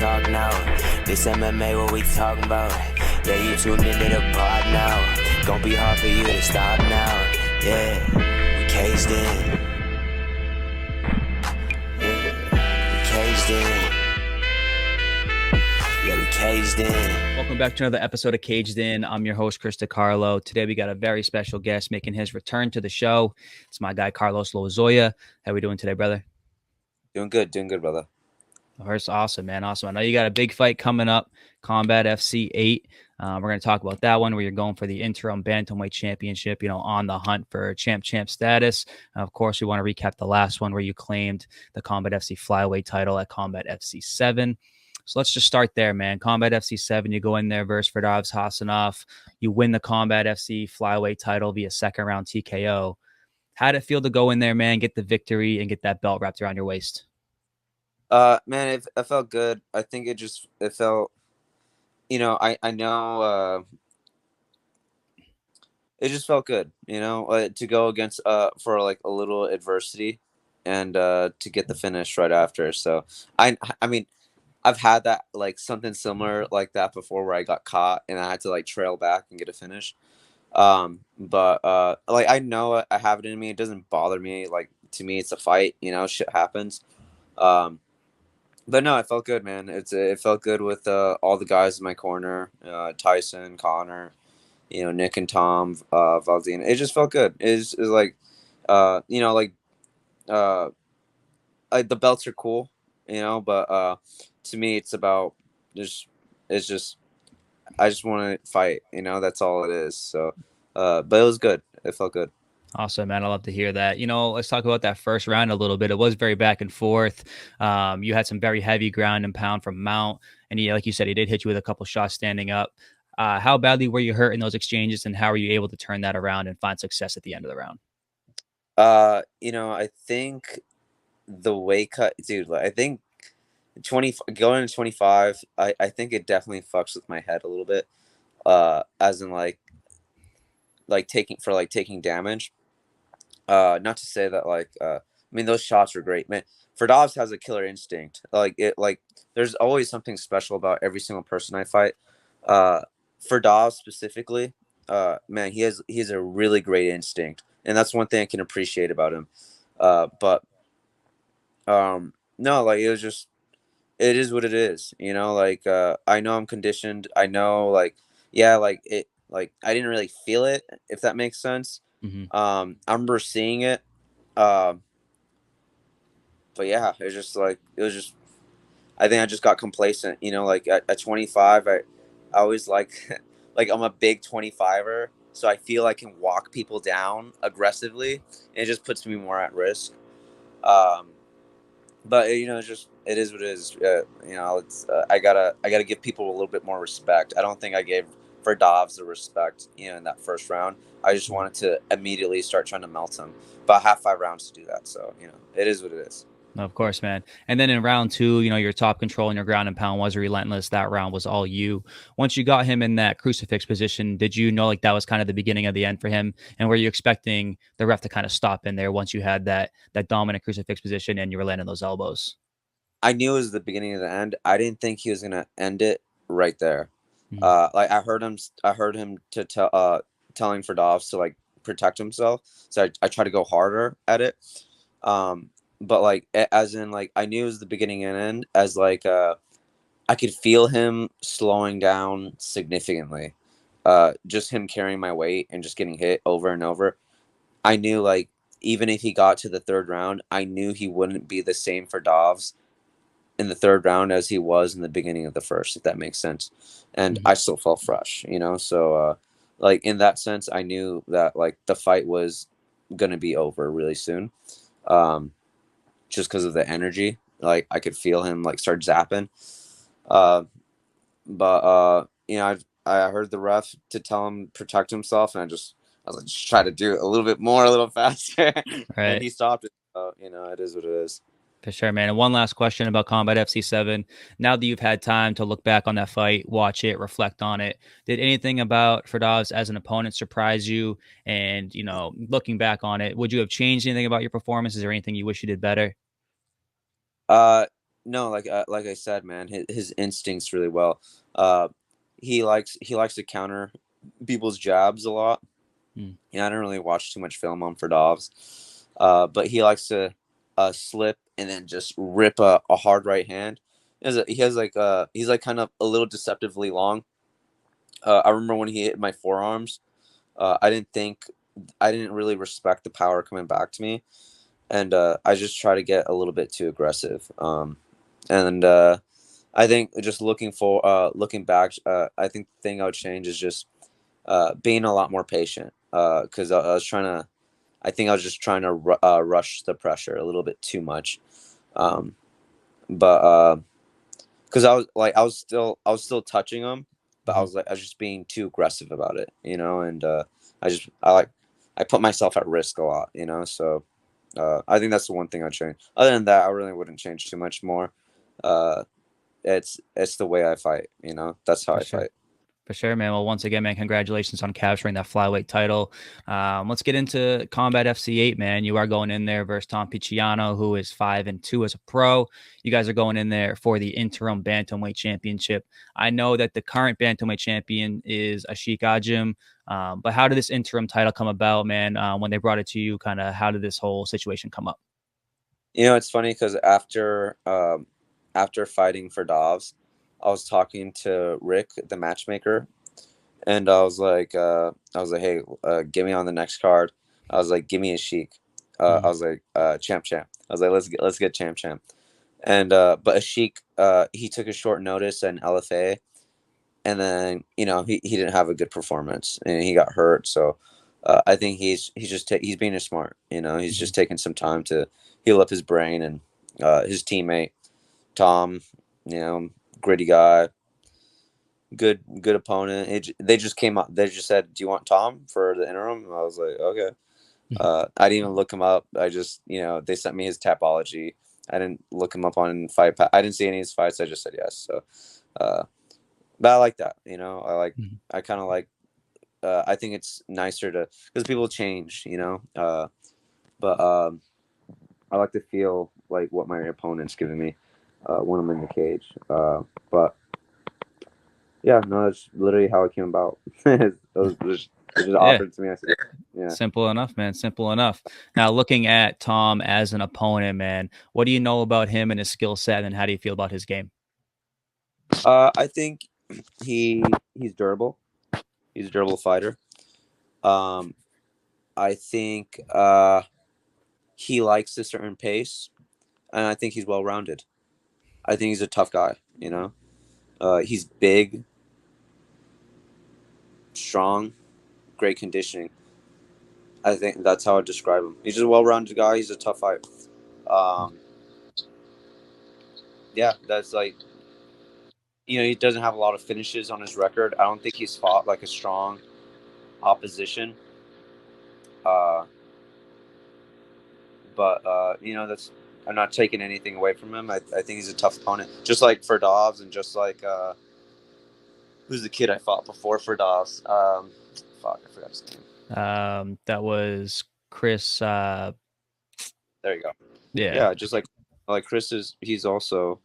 talk now. This MMA, what we talking about? Yeah, you tuned into the pod now. Gonna be hard for you to stop now. Yeah, we caged in. Yeah, we caged in. Yeah, we caged in. Welcome back to another episode of Caged In. I'm your host, Chris DiCarlo. Today we got a very special guest making his return to the show. It's my guy, Carlos Lozoya. How we doing today, brother? Doing good, brother. That's awesome, man. Awesome. I know you got a big fight coming up, Combat FC 8. We're going to talk about that one where you're going for the Interim Bantamweight Championship, on the hunt for champ status. Of course, we want to recap the last one where you claimed the Combat FC Flyweight title at Combat FC 7. So let's just start there, man. Combat FC 7, you go in there versus Firdavs Khasanov. You win the Combat FC Flyweight title via second round TKO. How'd it feel to go in there, man, get the victory and get that belt wrapped around your waist? Man, it felt good. I think it felt, I know, it just felt good, to go against, for like a little adversity and, to get the finish right after. So I mean, I've had that, like something similar like that before where I got caught and I had to like trail back and get a finish. But like, I know I have it in me. It doesn't bother me. Like, to me, it's a fight, shit happens. But no, it felt good, man. It felt good with all the guys in my corner, Tyson, Connor, Nick and Tom, Valdine. It just felt good. It's like, like the belts are cool, but to me, it's about I just want to fight, that's all it is. So, but it was good. It felt good. Awesome, man. I love to hear that. Let's talk about that first round a little bit. It was very back and forth. You had some very heavy ground and pound from Mount. And like you said, he did hit you with a couple shots standing up. How badly were you hurt in those exchanges? And how were you able to turn that around and find success at the end of the round? I think the weight cut, dude, I think going to 25, I think it definitely fucks with my head a little bit. As in like taking damage. Not to say that those shots were great, man. Firdavs has a killer instinct. There's always something special about every single person I fight. Firdavs specifically, man, he has a really great instinct, and that's one thing I can appreciate about him. But no, like, it is what it is, I know I'm conditioned. I know, I didn't really feel it, if that makes sense. Mm-hmm. I remember seeing it. But yeah, I think I just got complacent, at 25, I always like I'm a big 25er, so I feel I can walk people down aggressively, and it just puts me more at risk. But it is what it is. It's I gotta give people a little bit more respect. I don't think I gave Firdavs the respect, in that first round. I just wanted to immediately start trying to melt him. But I have 5 rounds to do that, so it is what it is. Of course, man. And then in round 2, your top control and your ground and pound was relentless. That round was all you. Once you got him in that crucifix position, did you know that was kind of the beginning of the end for him? And were you expecting the ref to kind of stop in there once you had that dominant crucifix position and you were landing those elbows? I knew it was the beginning of the end. I didn't think he was gonna end it right there. Mm-hmm. I heard him telling Firdavs to protect himself. So I tried to go harder at it. But as in I knew it was the beginning and end, as I could feel him slowing down significantly. Just him carrying my weight and just getting hit over and over. I knew even if he got to the 3rd round, I knew he wouldn't be the same Firdavs in the 3rd round as he was in the beginning of the first, if that makes sense. And Mm-hmm. I still felt fresh, so in that sense, I knew that the fight was gonna be over really soon. Just because of the energy, I could feel him start zapping. But I heard the ref to tell him protect himself, and I was just try to do it a little bit more, a little faster. Right. And he stopped it. It is what it is. For sure, man. And one last question about Combat FC 7. Now that you've had time to look back on that fight, watch it, reflect on it, did anything about Firdavs as an opponent surprise you? And, looking back on it, would you have changed anything about your performance? Is there anything you wish you did better? no, like I said, man, his instincts really well. Uh, he likes to counter people's jabs a lot. Mm. I don't really watch too much film on Firdavs, but he likes to slip and then just rip a hard right hand. He's like kind of a little deceptively long. I remember when he hit my forearms. I didn't really respect the power coming back to me, and I just try to get a little bit too aggressive. And I think just looking back, I think the thing I would change is just being a lot more patient. Because I think I was just trying to rush the pressure a little bit too much. But because I was still touching him, but I was just being too aggressive about it, and I put myself at risk a lot, so I think that's the one thing I'd change. Other than that, I really wouldn't change too much more. It's the way I fight, that's how For I sure. fight. For sure, man. Well, once again, man, congratulations on capturing that flyweight title. Let's get into Combat FC8, man. You are going in there versus Tom Picciano, who is 5-2 as a pro. You guys are going in there for the interim bantamweight championship. I know that the current bantamweight champion is Ashik Ajim, but how did this interim title come about, man? When they brought it to you, kind of how did this whole situation come up? It's funny because after fighting for Dobbs, I was talking to Rick, the matchmaker, and I was like, hey, get me on the next card. I was like, give me a Sheik. I was like, champ. I was like, let's get champ. And but a Sheik, he took a short notice in LFA, and then he didn't have a good performance and he got hurt. So I think he's being smart. He's just taking some time to heal up his brain, and his teammate Tom, gritty guy, good opponent. They just came up. They just said, "Do you want Tom for the interim?" And I was like, "Okay." I didn't even look him up. I just, they sent me his Tapology. I didn't look him up on Fight Pass. I didn't see any of his fights. I just said yes. So, but I like that. I kind of like. I think it's nicer because people change. But I like to feel like what my opponent's giving me when I'm in the cage. But yeah, no, that's literally how it came about. It was just offered to me. I said, yeah. Simple enough, man. Simple enough. Now, looking at Tom as an opponent, man, what do you know about him and his skill set, and how do you feel about his game? I think he's durable. He's a durable fighter. I think he likes a certain pace, and I think he's well rounded. I think he's a tough guy. He's big, strong, great conditioning. I think that's how I describe him. He's just a well-rounded guy. He's a tough fighter. Yeah, that's like, he doesn't have a lot of finishes on his record. I don't think he's fought like a strong opposition. But that's, I'm not taking anything away from him. I think he's a tough opponent, just like Firdavs, and just like who's the kid I fought before Firdavs? Fuck, I forgot his name. That was Chris. There you go. Yeah, just like Chris he's also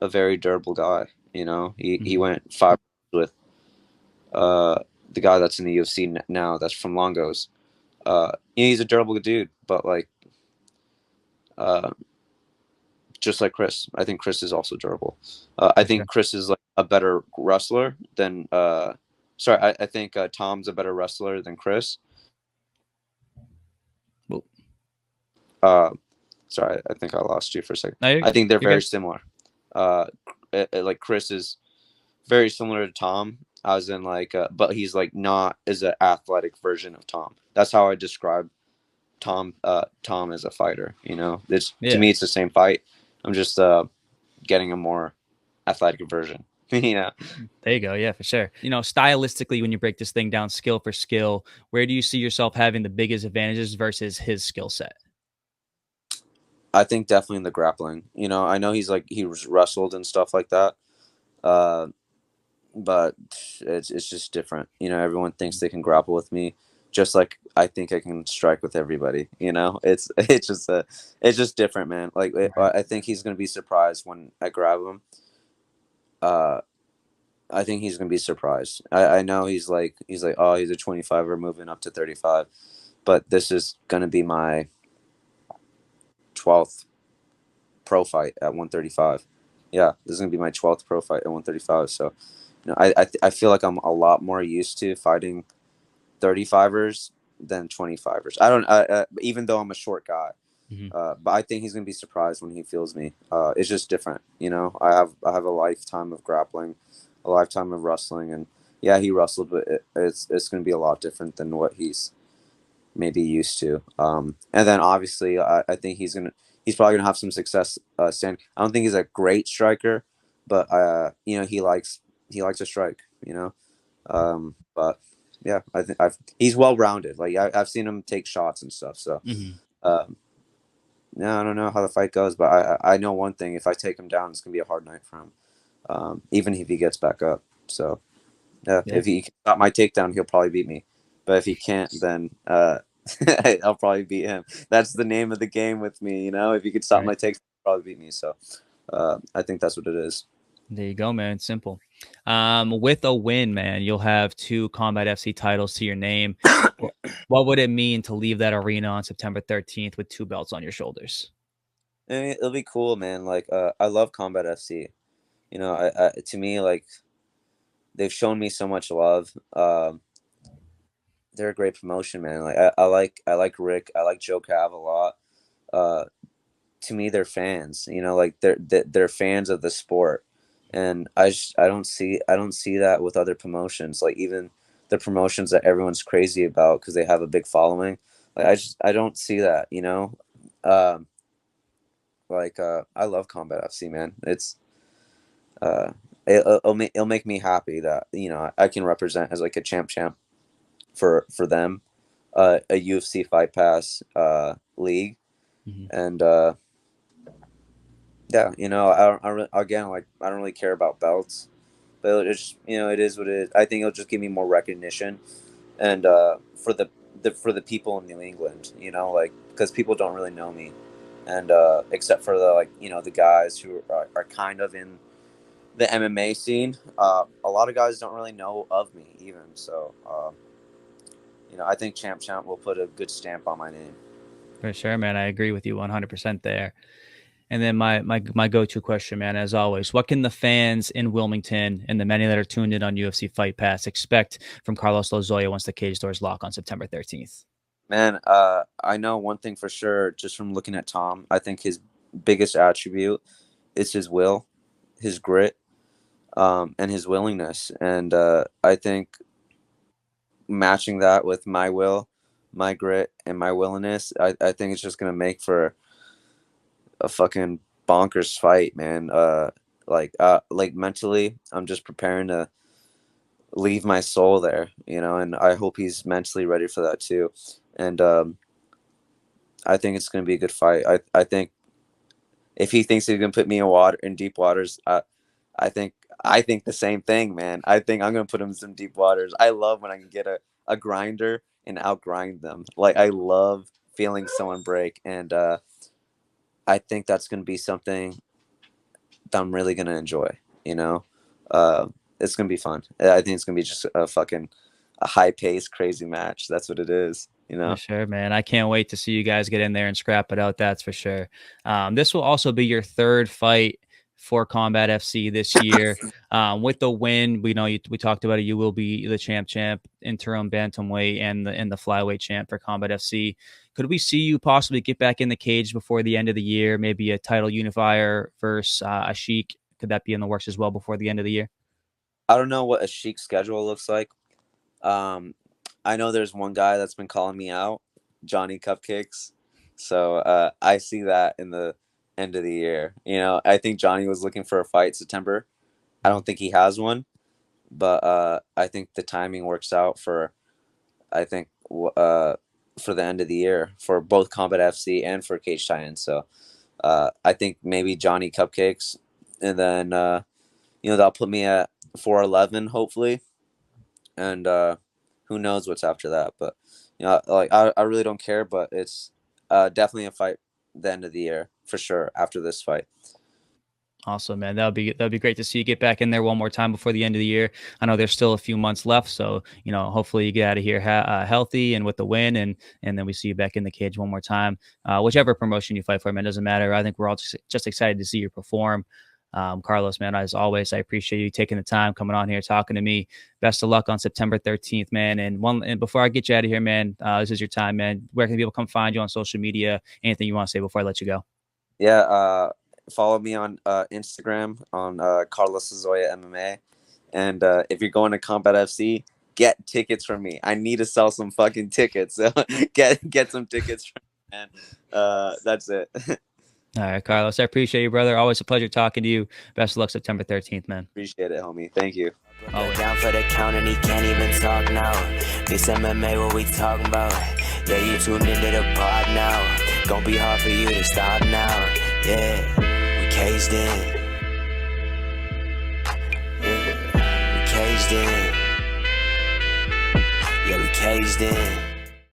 a very durable guy. He went 5 with the guy that's in the UFC now. That's from Longos. He's a durable dude, but like just like Chris, I think Chris is also durable. I think Chris is like a better wrestler than. I think Tom's a better wrestler than Chris. Sorry, I think I lost you for a second. No, I think they're very good. similar. Like Chris is very similar to Tom, as in like, but he's like not as an athletic version of Tom. That's how I describe Tom. Tom as a fighter. To me, it's the same fight. I'm just getting a more athletic version. There you go. Yeah, for sure. Stylistically, when you break this thing down skill for skill, where do you see yourself having the biggest advantages versus his skill set? I think definitely in the grappling. I know he was wrestled and stuff like that. But it's just different. Everyone thinks they can grapple with me just like I think I can strike with everybody. You know, it's just different, man. Like I think he's gonna be surprised when I grab him. I think he's gonna be surprised. I know he's like, oh, he's a 25er moving up to 35, but this is gonna be my 12th pro fight at 135. Yeah, this is gonna be my 12th pro fight at 135. So, I feel like I'm a lot more used to fighting 35ers than 25ers. I don't, even though I'm a short guy, but I think he's gonna be surprised when he feels me. It's just different, I have a lifetime of grappling, a lifetime of wrestling, and yeah, he wrestled, but it's gonna be a lot different than what he's maybe used to. And then obviously, I think he's probably gonna have some success. Standing. I don't think he's a great striker, but he likes to strike. But yeah, I think he's well rounded. Like I've seen him take shots and stuff. So, no, I don't know how the fight goes, but I know one thing: if I take him down, it's gonna be a hard night for him. Even if he gets back up. So, yeah. If he can stop my takedown, he'll probably beat me. But if he can't, then I'll probably beat him. That's the name of the game with me. If he could stop my takes, he'll probably beat me. So I think that's what it is. There you go, man. Simple. With a win, man, you'll have 2 Combat FC titles to your name. What would it mean to leave that arena on September 13th with 2 belts on your shoulders? I mean, it'll be cool, man. Like I love Combat FC. To me, like, they've shown me so much love. They're a great promotion, man. Like I like Rick. I like Joe Cav a lot. To me, they're fans. Like they're fans of the sport, and I don't see that with other promotions. Like even the promotions that everyone's crazy about because they have a big following. Like I don't see that. I love Combat FC, man. It's it'll make me happy that I can represent as like a champ for them, a UFC Fight Pass league, and yeah, I don't really care about belts, but it's just, it is what it is. I think it'll just give me more recognition, and for the people in New England, like because people don't really know me, and except for the guys who are kind of in the MMA scene, a lot of guys don't really know of me even. So, I think Champ will put a good stamp on my name. For sure, man. I agree with you 100% there. And then my go-to question, man, as always, what can the fans in Wilmington and the many that are tuned in on UFC Fight Pass expect from Carlos Lozoya once the cage doors lock on September 13th? Man, I know one thing for sure, just from looking at Tom. I think his biggest attribute is his will, his grit, and his willingness. And I think matching that with my will, my grit, and my willingness, I think it's just going to make for a fucking bonkers fight, man. Like mentally, I'm just preparing to leave my soul there, and I hope he's mentally ready for that too. And I think it's going to be a good fight. I think if he thinks he's going to put me in deep waters, I think the same thing, man. I think I'm going to put him in some deep waters. I love when I can get a grinder and outgrind them. Like, I love feeling someone break. And I think that's going to be something that I'm really going to enjoy, It's going to be fun. I think it's going to be just a high-paced, crazy match. That's what it is. For sure, man. I can't wait to see you guys get in there and scrap it out. That's for sure. This will also be your 3rd fight for Combat FC this year. With the win, we talked about it. You will be the champ, interim bantamweight, and the flyweight champ for Combat FC. Could we see you possibly get back in the cage before the end of the year? Maybe a title unifier versus Ashik. Could that be in the works as well before the end of the year? I don't know what Ashik's schedule looks like. I know there's one guy that's been calling me out, Johnny Cupcakes. So I see that in the end of the year. I think Johnny was looking for a fight September. I don't think he has one, but I think the timing works out for the end of the year for both Combat FC and for Cage Titans. So I think maybe Johnny Cupcakes, and then that'll put me at 411 hopefully, and who knows what's after that. But like I really don't care, but it's definitely a fight the end of the year for sure after this fight. Awesome, man. That'd be great to see you get back in there one more time before the end of the year. I know there's still a few months left, so hopefully you get out of here healthy and with the win, and then we see you back in the cage one more time. Whichever promotion you fight for, man, doesn't matter. I think we're all just excited to see you perform. Carlos, man, as always, I appreciate you taking the time, coming on here, talking to me. Best of luck on September 13th, man. And before I get you out of here, man, this is your time, man. Where can people come find you on social media? Anything you want to say before I let you go? Yeah, follow me on Instagram on Carlos Lozoya MMA, and if you're going to Combat FC, get tickets from me. I need to sell some fucking tickets, so get some tickets from me, man. That's it. All right, Carlos, I appreciate you, brother. Always a pleasure talking to you. Best of luck September 13th, man. Appreciate it, homie. Thank you. Down for the count and he can't even talk now. This MMA, what we talking about? Yeah, you tuned into the pod now. Gonna be hard for you to stop now. Yeah, we caged in. Yeah, we caged in. Yeah, we caged in.